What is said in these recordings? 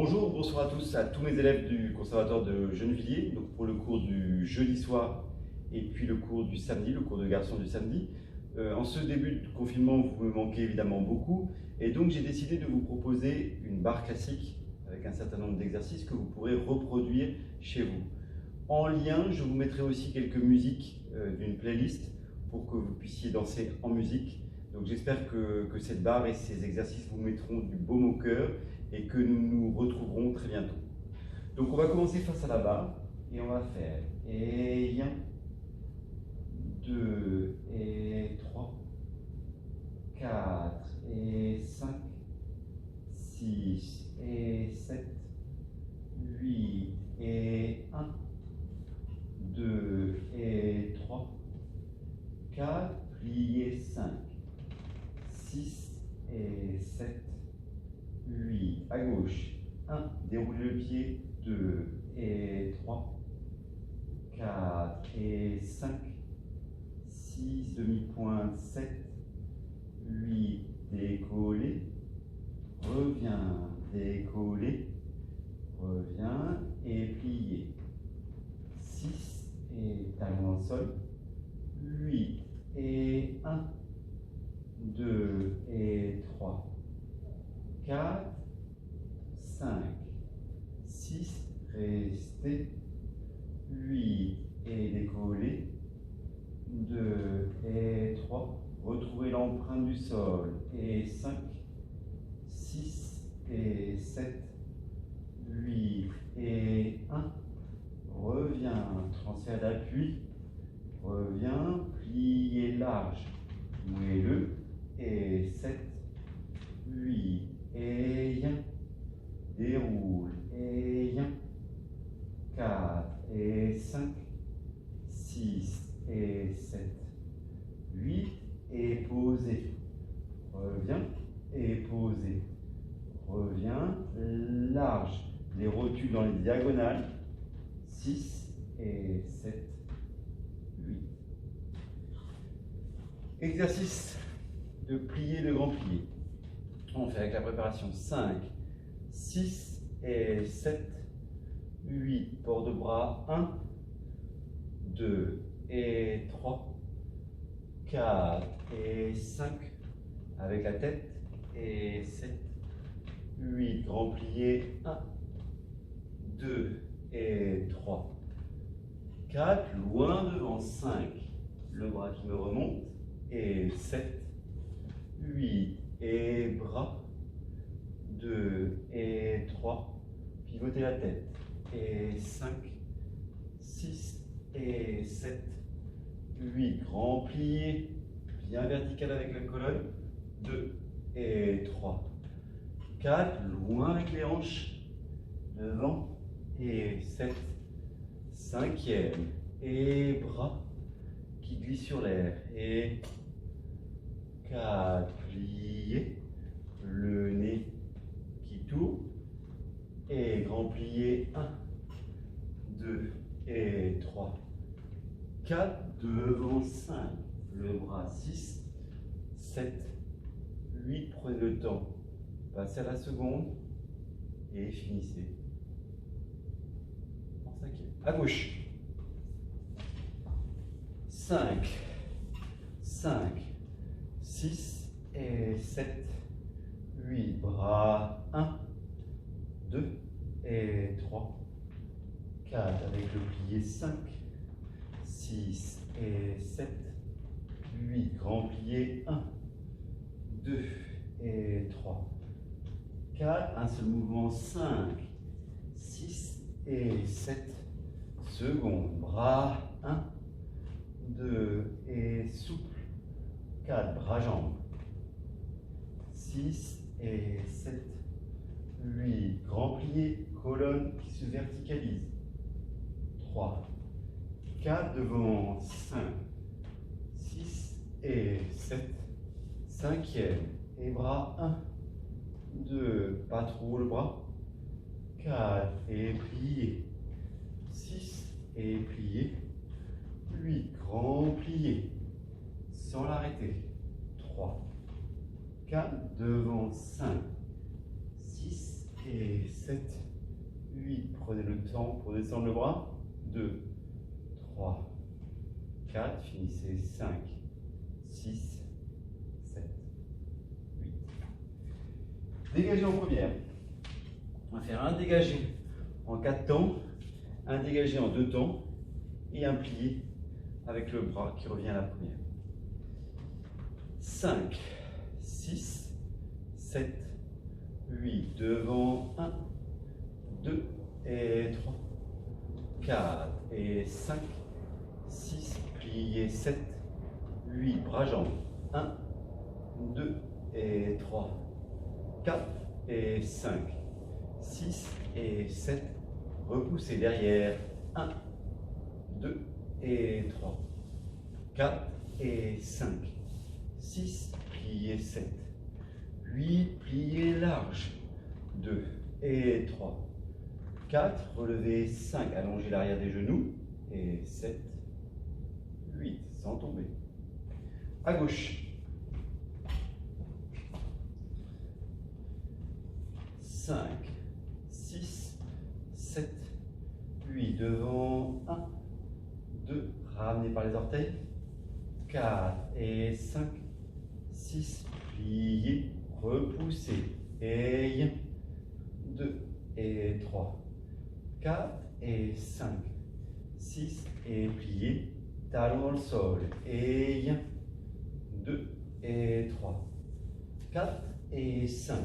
Bonjour, bonsoir à tous, à tous mes élèves du Conservatoire de Gennevilliers, donc pour le cours du jeudi soir et puis le cours du samedi, le cours de garçons du samedi. En ce début de confinement, vous me manquez évidemment beaucoup, et donc j'ai décidé de vous proposer une barre classique avec un certain nombre d'exercices que vous pourrez reproduire chez vous. En lien, je vous mettrai aussi quelques musiques d'une playlist pour que vous puissiez danser en musique. Donc j'espère que cette barre et ces exercices vous mettront du baume au cœur et que nous nous retrouverons très bientôt. Donc on va commencer face à la barre et on va faire et 1, 2 et 3, 4 et 5, 6 et 7, 8 et 1, 2 et 3, 4, plié 5, 6 et 7, 8, à gauche, 1, déroulez le pied, 2 et 3, 4 et 5, 6, demi-pointe, 7, 8, décollé, reviens, décollé, reviens et plié, 6 et talon au sol, 8 et 1, 2 et 3, 4, 5, 6, restez, 8 et décollé, 2 et 3, retrouvez l'empreinte du sol, et 5, 6 et 7, 8 et 1, reviens, transfert d'appui, reviens, plié large, moelleux, et 7, 8 et 1, déroule et 1, 4 et 5, 6 et 7, 8 et posez, reviens et posez, reviens, large, les rotules dans les diagonales, 6 et 7, 8. Exercice de plier le grand plié. On fait avec la préparation 5, 6 et 7, 8, port de bras, 1, 2 et 3, 4 et 5, avec la tête, et 7, 8, grand plié, 1, 2 et 3, 4, loin devant, 5, le bras qui me remonte, et 7, 8 et bras, 2 et 3, pivotez la tête, et 5, 6 et 7, 8, grand plié, bien vertical avec la colonne, 2 et 3, 4, loin avec les hanches, devant, et 7, 5e, et bras qui glissent sur l'air, et 4, plié, le nez qui tourne, et grand plié, 1, 2 et 3, 4, devant, 5, le bras, 6, 7, 8, prenez le temps, passez à la seconde, et finissez en 5e. À gauche, 5, 5, 6 et 7, 8, bras, 1, 2 et 3, 4 avec le plié, 5, 6 et 7, 8, grand plié, 1, 2 et 3, 4, un seul mouvement, 5, 6 et 7, seconde, bras, 1, 2 et souple, 4, bras, jambes, 6 et 7, 8, grand plié, colonne qui se verticalise, 3, 4, devant, 5, 6 et 7, 5e, et bras, 1, 2, pas trop le bras, 4 et plié, 6 et plié, 8, grand plié, sans l'arrêter, 3, 4, devant, 5, 6 et 7, 8. Prenez le temps pour descendre le bras. 2, 3, 4. Finissez. 5, 6, 7, 8. Dégagez en première. On va faire un dégagé en 4 temps, un dégagé en 2 temps et un plié avec le bras qui revient à la première. 5, 6, 7, 8. Devant. 1, 2 et 3, 4 et 5, 6. Plié. 7, 8. Bras jambes. 1, 2 et 3, 4 et 5, 6 et 7. Repoussez derrière. 1, 2 et 3, 4 et 5, 6, plié. 7, 8, plié large. 2 et 3, 4, relevez. 5, allongez l'arrière des genoux. Et 7, 8, sans tomber. À gauche. 5, 6, 7, 8. Devant. 1, 2. Ramenez par les orteils. 4 et 5, 6. Pliez. Repoussez. Et 1, 2 et 3, 4 et 5, 6. Et pliez. Talon dans le sol. Et 1, 2 et 3, 4 et 5,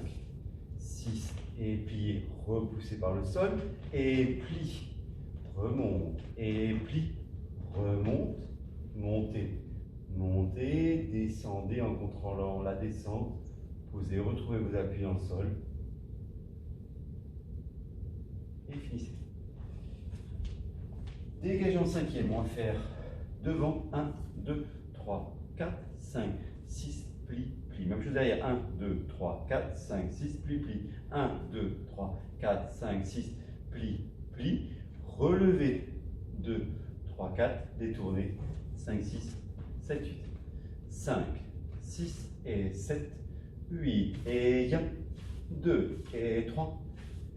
6. Et pliez, repoussez par le sol, et plie, remonte, et plie, remonte, montez, montez, descendez en contrôlant la descente, posez, retrouvez vos appuis dans le sol, et finissez. Dégagez en cinquième, on va faire devant, 1, 2, 3, 4, 5, 6, plie, plie. Même chose derrière, 1, 2, 3, 4, 5, 6, plie, plie. 1, 2, 3, 4, 5, 6, plie, plie. Relevez, 2, 3, 4, détournez, 5, 6, 7, 8. 5, 6 et 7, 8 et 1, 2 et 3,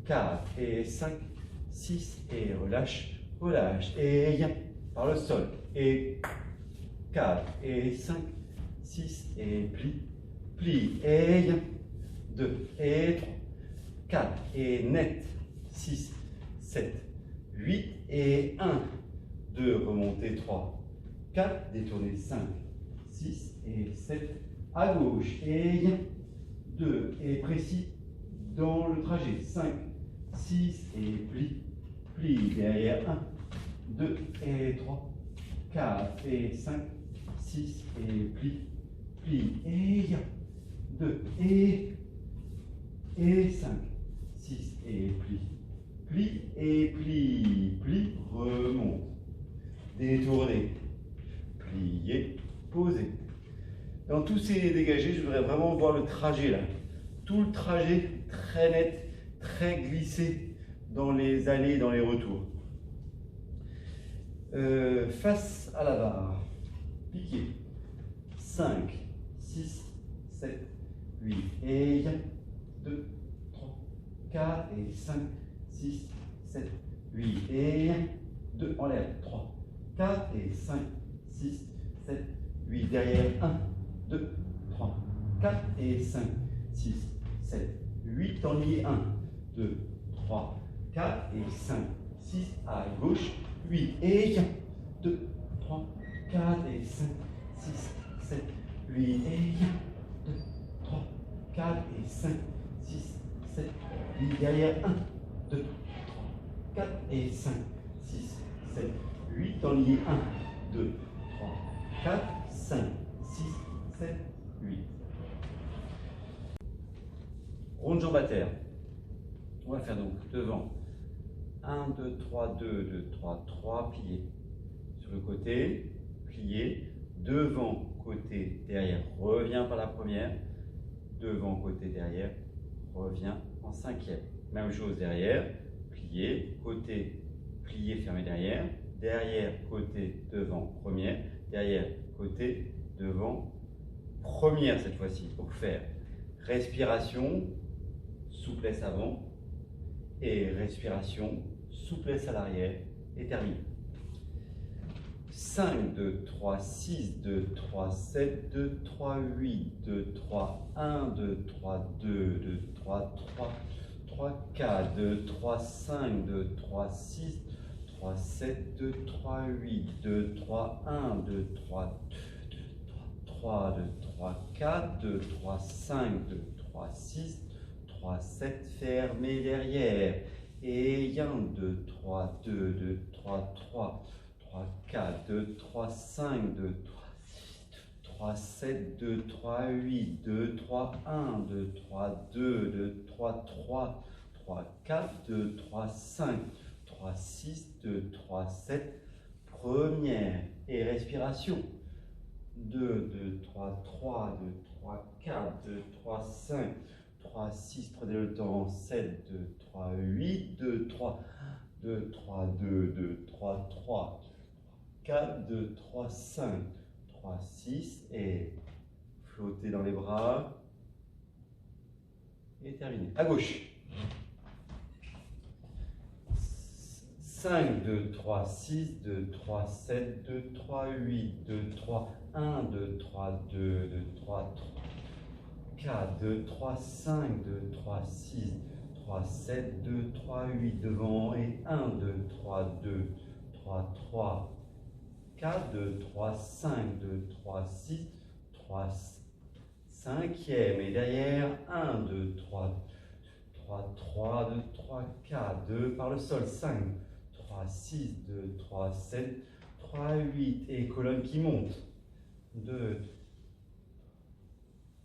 4 et 5, 6 et relâche, relâche et 1 par le sol et 4 et 5, 6 et plie, plie et 1, 2 et 3, 4 et net, 6, 7, 8 et 1, 2, remontez 3, 4, détournez 5, 6 et 7, à gauche et 1, 2 et précis dans le trajet, 5, 6 et plie, plie derrière 1, 2 et 3, 4 et 5, 6 et plie, plie et 1, 2 et 5, 6 et plie, plie et plie, plie, remonte, détournez, pliez, posez. Dans tous ces dégagés, je voudrais vraiment voir le trajet là. Tout le trajet très net, très glissé dans les allées et dans les retours. Face à la barre, piquez. 5, 6, 7, 8 et 1, 2, 3, 4 et 5, 6, 7, 8 et 1, 2 en l'air, 3, 4 et 5, 6, 7, 8 derrière, 1, 2, 3, 4 et 5, 6, 7, 8 en lié, 1, 2, 3, 4 et 5, 6 à gauche, 8 et 1, 2, 3, 4 et 5, 6, 7, 8 et 1, 2, 3, 4 et 5, 6, 7, 8 derrière, 1, 2, 3, 4 et 5, 6, 7, 8 en lié, 1, 2, 3, 4, 5, 6, 7, 8. Ronde jambe à terre. On va faire donc devant 1, 2, 3, 2, 2, 3, 3, plié. Sur le côté, plié. Devant, côté, derrière, revient par la première. Devant, côté, derrière, revient en cinquième. Même chose derrière, plié, côté, plié, fermé derrière. Derrière, côté, devant, première. Derrière, côté, devant, première cette fois-ci. Pour faire respiration, souplesse avant, et respiration, souplesse à l'arrière et terminé. 5, 2, 3, 6, 2, 3, 7, 2, 3, 8, 2, 3, 1, 2, 3, 2, 2, 3, 3, 3, 4, 2, 3, 5, 2, 3, 6, 3, 7, 2, 3, 8, 2, 3, 1, 2, 3, 2, 3, 2, 3, 4, 2, 3, 5, 2, 3, 6, 3, 7, fermez derrière. Et 1, 2, 3, 2, 2, 3, 3, 3, 4, 2, 3, 5, 2, 3, 6, 3, 7, 2, 3, 8, 2, 3, 1, 2, 3, 2, 2, 3, 3, 3, 4, 2, 3, 5, 3, 6, 2, 3, 7, première et respiration. 2, 2, 3, 3, 2, 3, 4, 2, 3, 5, 3, 6, prenez le temps, 7, 2, 3, 8, 2, 3, 2, 3, 2, 2, 3, 3, 4, 2, 3, 5, 3, 6, et flottez dans les bras, et terminé. À gauche. 5, 2, 3, 6, 2, 3, 7, 2, 3, 8, 2, 3, 1, 2, 3, 2, 2, 3, 3, 4, 2, 3, 5, 2, 3, 6, 3, 7, 2, 3, 8, devant, et 1, 2, 3, 2, 3, 3, 4, 2, 3, 5, 2, 3, 6, 3, 5e, et derrière, 1, 2, 3, 3, 3, 2, 3, 4, 2, par le sol, 5, 3, 6, 2, 3, 7, 3, 8, et colonne qui monte, 2,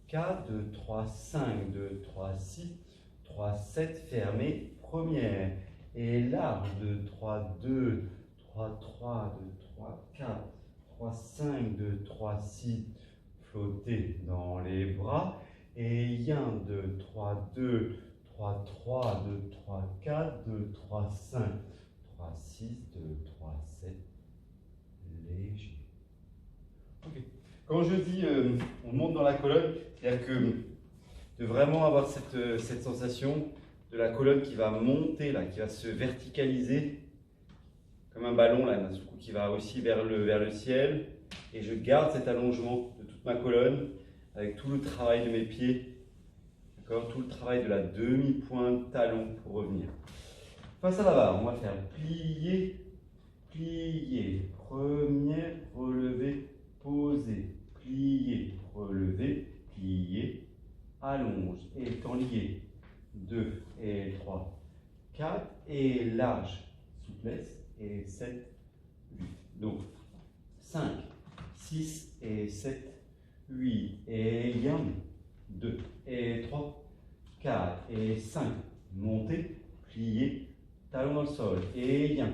4, 2, 3, 5, 2, 3, 6, 3, 7, fermé, première, et large, 2, 3, 2, 3, 3, 2, 3, 4, 3, 5, 2, 3, 6, flottez dans les bras, et 1, 2, 3, 2, 3, 3, 2, 3, 4, 2, 3, 5, 3, 6, 2, 3, 7, léger. Ok. Quand je dis on monte dans la colonne, c'est-à-dire que de vraiment avoir cette sensation de la colonne qui va monter, là, qui va se verticaliser comme un ballon, là, d'un coup, qui va aussi vers le ciel. Et je garde cet allongement de toute ma colonne avec tout le travail de mes pieds, tout le travail de la demi-pointe talon pour revenir. Face à la barre, on va faire plier, plier, première, relever, poser, plier, relever, plier, allonge, et temps lié, 2 et 3, 4, et large, souplesse, et 7, 8. Donc, 5, 6 et 7, 8, et 1, 2 et 3, 4 et 5, montez, pliez, talon dans le sol, et 1,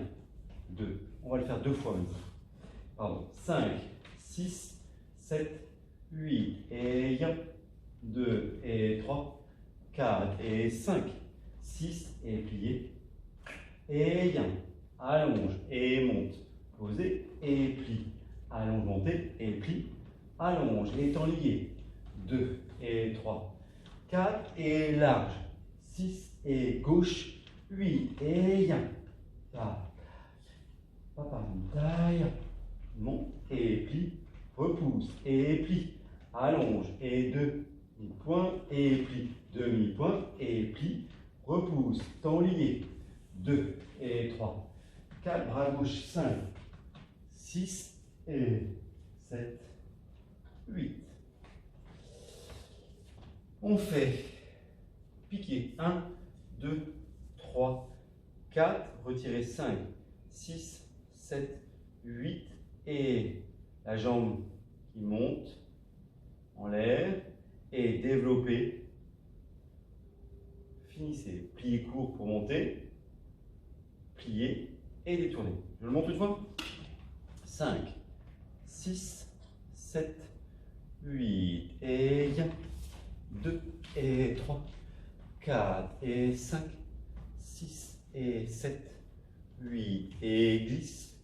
2, on va le faire deux fois même. Pardon, 5, 6, 7, 8, et 1, 2 et 3, 4 et 5, 6 et pliez, et 1, allonge et monte, posez et plie, allonge, montez et plie, allonge et temps lié, 2 et 3, 4 et large, 6 et gauche, 8 et 1, papa, taille, monte et plie, repousse et plie, allonge et demi-point et plie, demi-point et plie, repousse, temps lié, 2 et 3, 4, bras gauche, 5, 6 et 7, 8. On fait piquer 1, 2, 3, 4, retirez 5, 6, 7, 8 et la jambe qui monte en l'air et développez. Finissez, pliez court pour monter, pliez et détournez. Je le montre une fois. 5, 6, 7, 8 et 1, 2 et 3, 4 et 5, 6 et 7, 8 et glisse,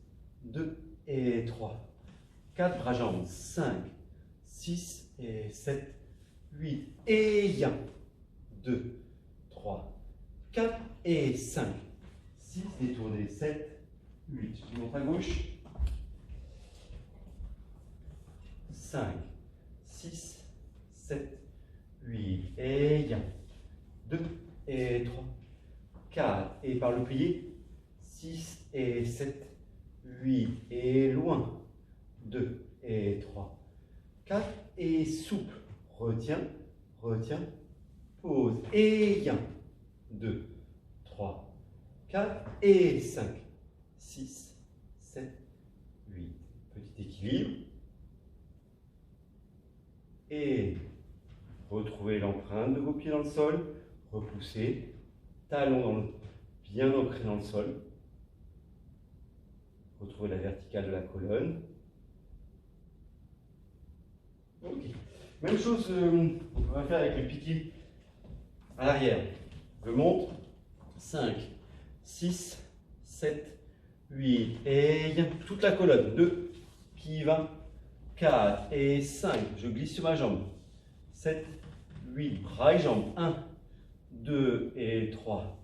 2 et 3, 4 bras jambes, 5, 6 et 7, 8 et 1, 2, 3, 4 et 5. 6, détourné, 7, 8. Je montre à gauche. 5, 6, 7, 8. Et 1, 2 et 3, 4. Et par le plié, 6 et 7, 8. Et loin, 2 et 3, 4. Et souple. Retiens, retiens, pose. Et 1, 2, 3, 4 et 5, 6, 7, 8. Petit équilibre. Et retrouvez l'empreinte de vos pieds dans le sol. Repoussez. Talons bien ancrés dans le sol. Retrouvez la verticale de la colonne. Ok. Même chose, on va faire avec le piqué à l'arrière. Je monte. 5, 6, 7, 8. Et toute la colonne. 2 qui va. 4 et 5. Je glisse sur ma jambe. 7, 8. Bras et jambes. 1, 2 et 3.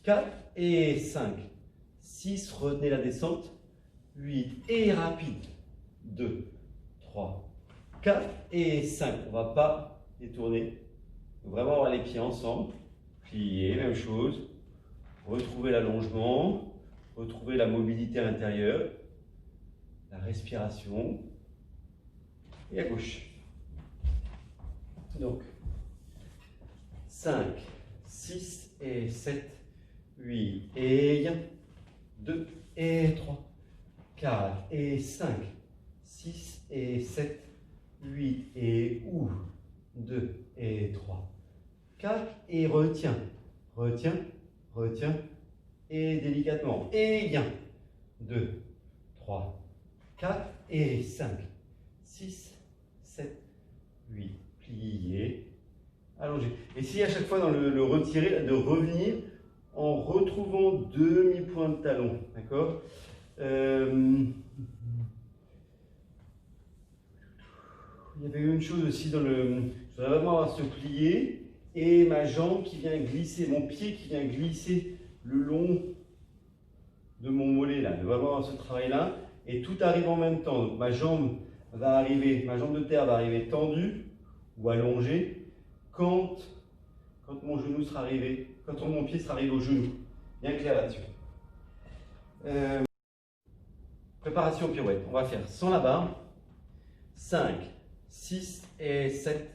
4 et 5. 6. Retenez la descente. 8 et rapide. 2, 3, 4 et 5. On ne va pas détourner. Vraiment avoir les pieds ensemble. Plier, même chose. Retrouvez l'allongement. Retrouvez la mobilité à l'intérieur. La respiration. Et à gauche. Donc, 5, 6 et 7, 8 et 1, 2 et 3, 4 et 5, 6 et 7, 8 et ouvre, 2 et 3, 4 et retiens, retiens, retiens et délicatement. Et 1, 2, 3, 4 et 5, 6, 7, 8, plier, allonger. Essayez à chaque fois dans le retirer de revenir en retrouvant demi-point de talon. D'accord. Il y avait une chose aussi dans le. Je voudrais vraiment avoir ce plié et ma jambe qui vient glisser, mon pied qui vient glisser le long de mon mollet là. Je veux vraiment avoir ce travail-là et tout arrive en même temps. Donc ma jambe va arriver, ma jambe de terre va arriver tendue ou allongée quand mon genou sera arrivé, quand mon pied sera arrivé au genou. Bien clair là-dessus. Préparation pirouette. On va faire sans la barre. 5, 6 et 7,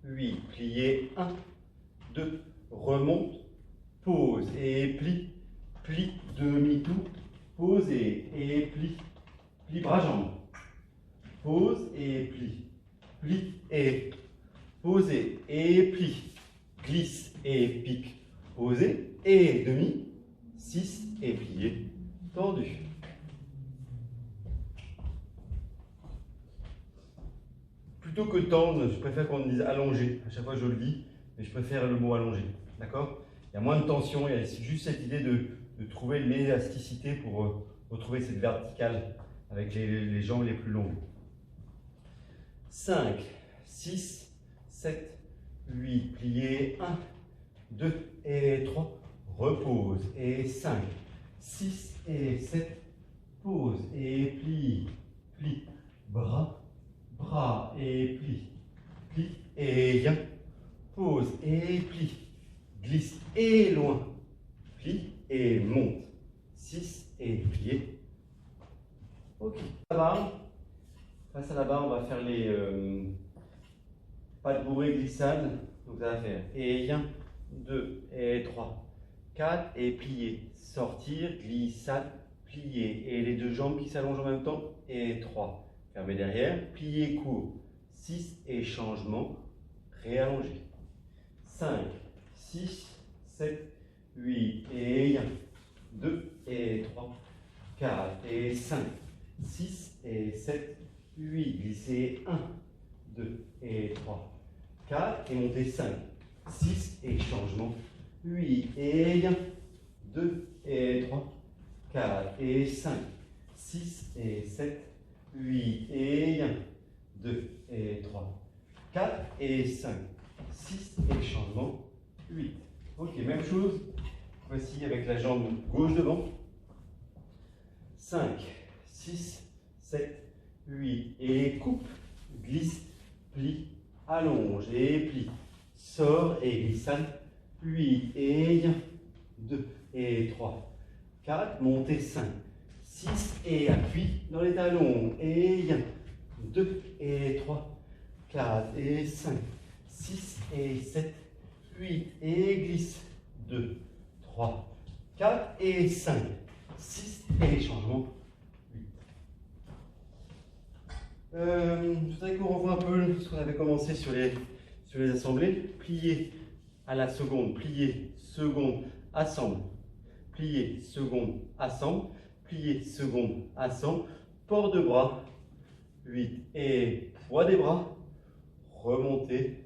8. Pliez. 1, 2, remonte, pose et plie. Plie, demi-tour, pose et plie. Plie bras-jambes. Pose et plie. Plie et posez et plie. Glisse et pique. Posez et demi. 6 et plié. Tendu. Plutôt que tendre, je préfère qu'on dise allongé. À chaque fois je le dis, mais je préfère le mot allongé. D'accord? Il y a moins de tension, il y a juste cette idée de trouver une élasticité pour retrouver cette verticale avec les jambes les plus longues. 5, 6, 7, 8, pliez, 1, 2 et 3, repose, et 5, 6 et 7, pose, et plie, plie, bras, bras, et plie, plie, et 1, pose, et plie, glisse, et loin, plie, et monte, 6 et plié. Ok. Face à la barre, on va faire les pas de bourrée, glissade. Donc ça va faire et 1, 2 et 3, 4 et plier, sortir, glissade, plier. Et les deux jambes qui s'allongent en même temps. Et 3, fermez derrière, plier court, 6 et changement, réallonger. 5, 6, 7, 8 et 1, 2 et 3, 4 et 5, 6 et 7, 8, glissez 1, 2 et 3, 4 et montez 5, 6 et changement, 8 et 1, 2 et 3, 4 et 5, 6 et 7, 8 et 1, 2 et 3, 4 et 5, 6 et changement, 8. Ok, même chose Voici avec la jambe gauche devant. 5, 6, 7, 8. Et coupe, glisse, plie, allonge et plie. Sors et glissade. 8 et 1, 2 et 3, 4. Montez 5, 6 et appuie dans les talons. Et 1, 2 et 3, 4 et 5, 6 et 7, 8 et glisse. 2, 3, 4 et 5, 6 et changement. 8. Je voudrais qu'on revoie un peu ce qu'on avait commencé sur les assemblées. Plier à la seconde, plier, seconde, assemble. Plier, seconde, assemble. Plier, seconde, assemble. Port de bras. 8 et poids des bras. Remontez.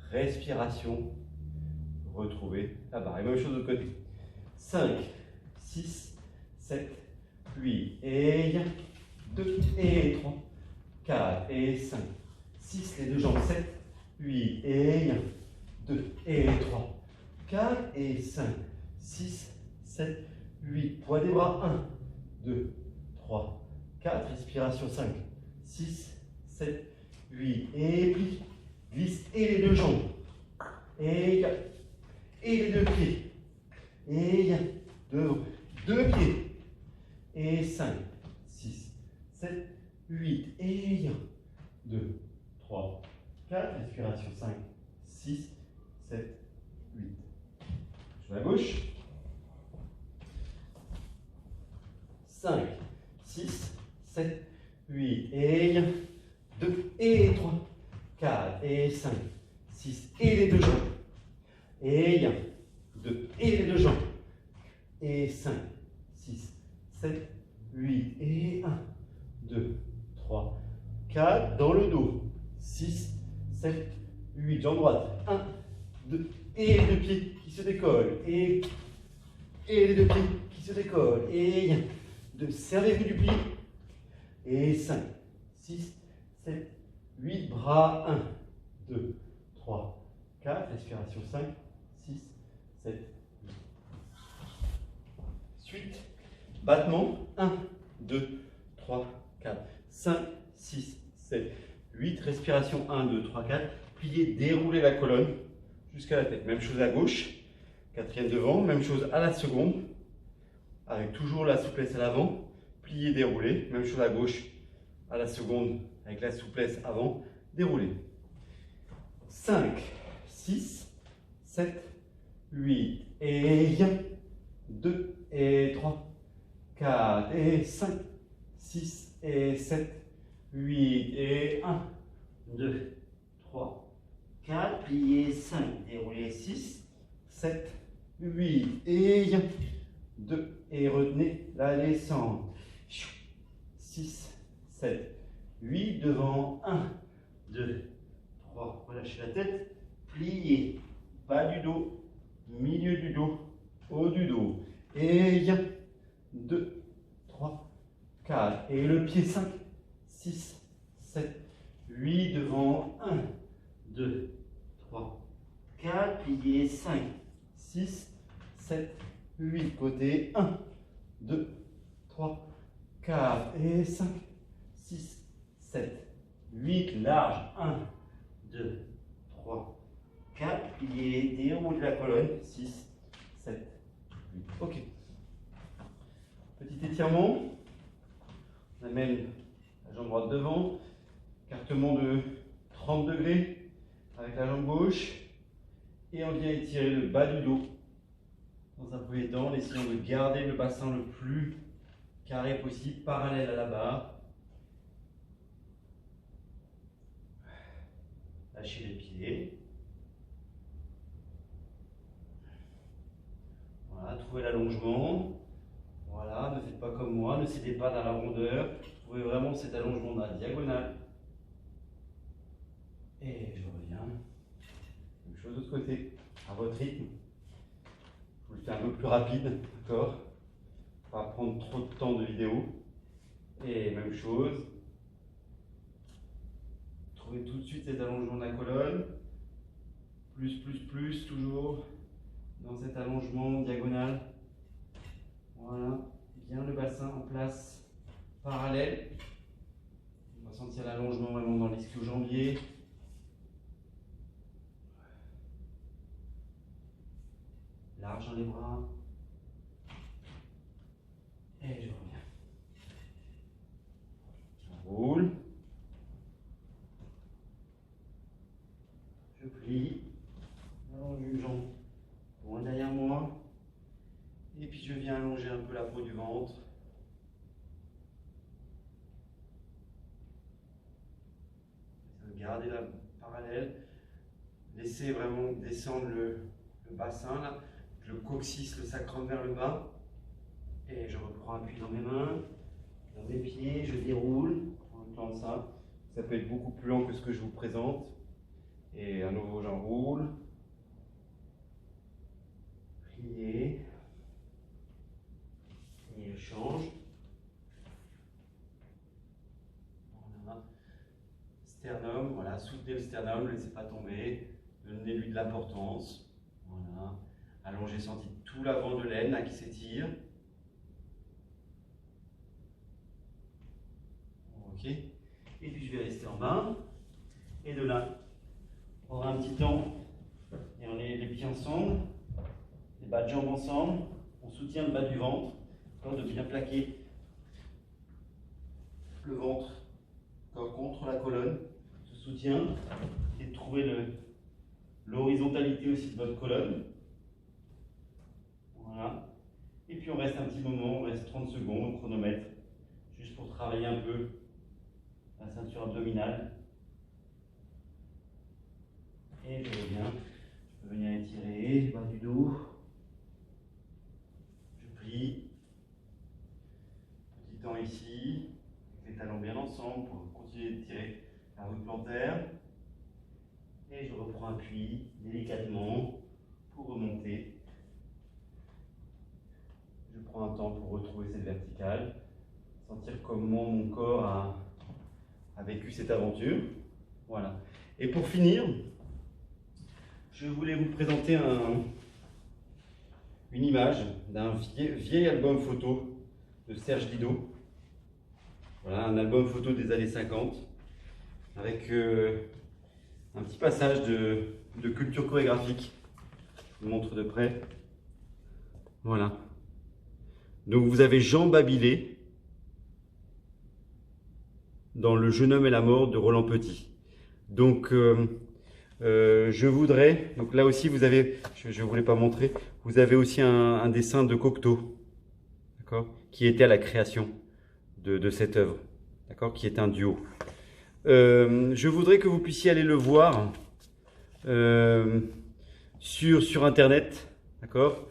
Respiration. Retrouver la barre. Et même chose de l'autre côté. 5, 6, 7, 8 et 1, 2 et 3, 4 et 5, 6, les deux jambes, 7, 8 et 1, 2 et 3, 4 et 5, 6, 7, 8, poids des bras, 1, 2, 3, 4, respiration 5, 6, 7, 8 et plie, glisse et les deux jambes, et 4, et les deux pieds, et 1, devant, deux pieds, et 5, 6, 7, 8, et 1, 2, 3, 4, respiration 5, 6, 7, 8. Sur la gauche. 5, 6, 7, 8, et 1, 2, et 3, 4, et 5, 6, et les deux jambes, et 1, 2, et les deux jambes, et 5, 6, 7, 8, et 1, 2, 3, 4, dans le dos, 6, 7, 8, jambe droite, 1, 2, et les deux pieds qui se décollent, et les deux pieds qui se décollent, et 1, 2, servez-vous du pli, et 5, 6, 7, 8, bras, 1, 2, 3, 4, respiration 5, 6, 7, 8. Suite, battement, 1, 2, 3, 4, 5, 6, 7, 8, respiration 1, 2, 3, 4, plier, dérouler la colonne jusqu'à la tête. Même chose à gauche, quatrième devant, même chose à la seconde, avec toujours la souplesse à l'avant, plier, dérouler, même chose à gauche, à la seconde, avec la souplesse avant, dérouler. 5, 6, 7, 8, et 1, 2, et 3, 4, et 5, 6, et 7, 8, et 1, 2, 3, 4, plier 5, dérouler 6, 7, 8, et 1, 2, et retenez la descente. 6, 7, 8, devant, 1, 2, 3, relâchez la tête, pliez, bas du dos, milieu du dos, haut du dos, et 1, 2, 3, 4, et le pied 5, 6, 7, 8, devant, 1, 2, 3, 4, pliez 5, 6, 7, 8, côté 1, 2, 3, 4 et 5, 6, 7, 8, large, 1, 2, 3, 4, pliez, déroule la colonne, 6, 7, 8. Ok. Petit étirement. On amène la jambe droite devant, écartement de 30 degrés avec la jambe gauche, et on vient étirer le bas du dos. Dans un premier temps, en essayant de garder le bassin le plus carré possible, parallèle à la barre. Lâchez les pieds. Voilà, trouvez l'allongement. Voilà, ne faites pas comme moi, ne cédez pas dans la rondeur. Trouvez vraiment cet allongement dans la diagonale. Et je reviens. Même chose de l'autre côté, à votre rythme. Je vous le fais un peu plus rapide, d'accord? Pas prendre trop de temps de vidéo. Et même chose. Trouvez tout de suite cet allongement de la colonne. Plus, toujours. dans cet allongement diagonal. Voilà, bien le bassin en place parallèle. On va sentir l'allongement vraiment dans l'ischio-jambier. Large dans les bras. Et je reviens. Je roule. Je plie. J'allonge une jambe loin derrière moi. Et puis je viens allonger un peu la peau du ventre. Gardez la parallèle. Laissez vraiment descendre le bassin, là, le coccyx, le sacrum vers le bas. Et je reprends appui dans mes mains, dans mes pieds, je déroule en même temps de ça. Ça peut être beaucoup plus lent que ce que je vous présente. Et à nouveau, j'enroule. Plier. Et je change. Voilà. Sternum, voilà, soutenez le sternum, ne laissez pas tomber. Donnez-lui de l'importance. Voilà. Allongez, sentez tout l'avant de l'aine là qui s'étire. Ok. Et puis je vais rester en bas. Et de là, on aura un petit temps. Et on est les pieds ensemble, les bas de jambes ensemble. On soutient le bas du ventre. De bien plaquer le ventre contre la colonne. Ce soutien. Et de trouver l'horizontalité aussi de votre colonne. Voilà. Et puis on reste un petit moment, on reste 30 secondes au chronomètre, juste pour travailler un peu la ceinture abdominale. Et je reviens. Je peux venir étirer le bas du dos. Je plie. Petit temps ici, avec les talons bien ensemble pour continuer d'étirer la route plantaire. Et je reprends appui délicatement pour remonter. Je prends un temps pour retrouver cette verticale, sentir comment mon corps a vécu cette aventure. Voilà. Et pour finir, je voulais vous présenter une image d'un vieil album photo de Serge Didot. Voilà, un album photo des années 50 avec un petit passage de culture chorégraphique. Je vous montre de près. Voilà. Donc vous avez Jean Babilé dans Le jeune homme et la mort de Roland Petit. Donc je voudrais, donc là aussi vous avez, je ne voulais pas montrer, vous avez aussi un dessin de Cocteau, d'accord, qui était à la création de cette œuvre, d'accord, qui est un duo. Je voudrais que vous puissiez aller le voir sur Internet, d'accord.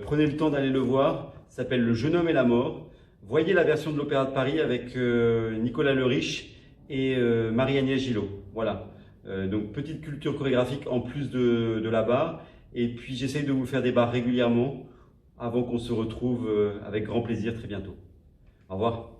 Prenez le temps d'aller le voir. Ça s'appelle Le jeune homme et la mort. Voyez la version de l'Opéra de Paris avec Nicolas Le Riche et Marie-Agnès Gillot. Voilà. Donc petite culture chorégraphique en plus de la barre. Et puis j'essaye de vous faire des barres régulièrement avant qu'on se retrouve avec grand plaisir très bientôt. Au revoir.